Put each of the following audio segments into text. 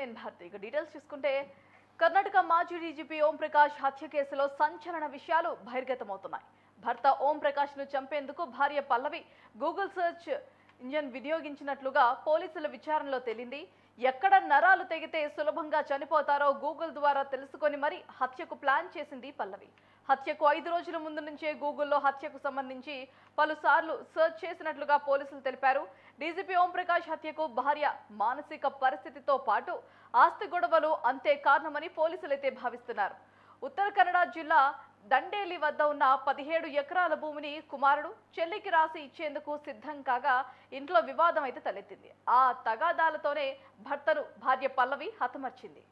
నేను భారతి. ఇక డీటెయిల్స్ చూసుకుంటే కర్ణాటక మాజీ డీజీపీ ఓం ప్రకాష్ హత్య కేసులో సంచలన విషయాలు బహిర్గతమవుతున్నాయి. భర్త ఓం ప్రకాష్ ను చంపేందుకు భార్య పల్లవి గూగుల్ సెర్చ్ ఇంజిన్ వినియోగించినట్లుగా పోలీసుల విచారణలో తేలింది. ఎక్కడ నరాలు తెగితే సులభంగా చనిపోతారో గూగుల్ ద్వారా తెలుసుకొని మరి హత్యకు ప్లాన్ చేసింది పల్లవి. హత్యకు 5 రోజుల ముందు నుంచే గూగుల్లో హత్యకు సంబంధించి పలుసార్లు సెర్చ్ చేసినట్లుగా పోలీసులు తెలిపారు. డీజీపీ ఓం ప్రకాష్ హత్యకు భార్య మానసిక పరిస్థితితో పాటు ఆస్తి గొడవలు అంతే కారణమని పోలీసులైతే భావిస్తున్నారు. ఉత్తర కన్నడ జిల్లా దండేలి వద్ద ఉన్న 17 ఎకరాల భూమిని కుమారుడు చెల్లికి రాసి ఇచ్చేందుకు సిద్ధం కాగా ఇంట్లో వివాదం అయితే తలెత్తింది. ఆ తగాదాలతోనే భర్తను భార్య పల్లవి హతమర్చింది.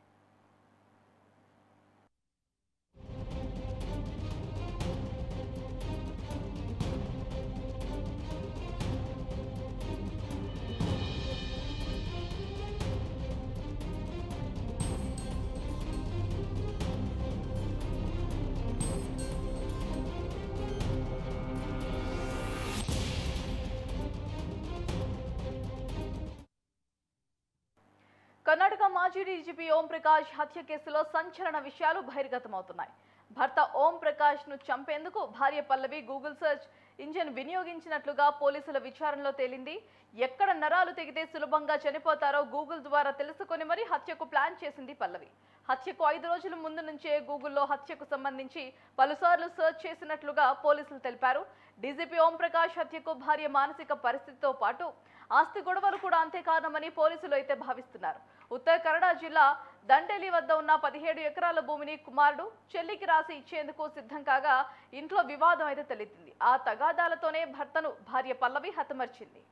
కర్ణాటక మాజీ డీజీపీ ఓం ప్రకాష్ హత్య కేసులో సంచలన విషయాలు బహిర్గతమవుతున్నాయి. భర్త ఓం ప్రకాష్ ను చంపేందుకు భార్య పల్లవి గూగుల్ సెర్చ్ ఇంజిన్ వినియోగించినట్లుగా పోలీసుల విచారణలో తేలింది. ఎక్కడ నరాలు తెగితే సులభంగా చనిపోతారో గూగుల్ ద్వారా తెలుసుకొని మరి హత్యకు ప్లాన్ చేసింది పల్లవి. హత్యకు 5 రోజుల ముందు నుంచే గూగుల్లో హత్యకు సంబంధించి పలుసార్లు సెర్చ్ చేసినట్లుగా పోలీసులు తెలిపారు. డీజీపీ ఓం ప్రకాష్ హత్యకు భార్య మానసిక పరిస్థితితో పాటు ఆస్తి గొడవలు కూడా అంతే కారణమని పోలీసులు అయితే భావిస్తున్నారు. ఉత్తర కన్నడ జిల్లా దండేలి వద్ద ఉన్న 17 ఎకరాల భూమిని కుమారుడు చెల్లికి రాసి ఇచ్చేందుకు సిద్ధం కాగా ఇంట్లో వివాదం అయితే తలెత్తింది. ఆ తగాదాలతోనే భర్తను భార్య పల్లవి హతమర్చింది.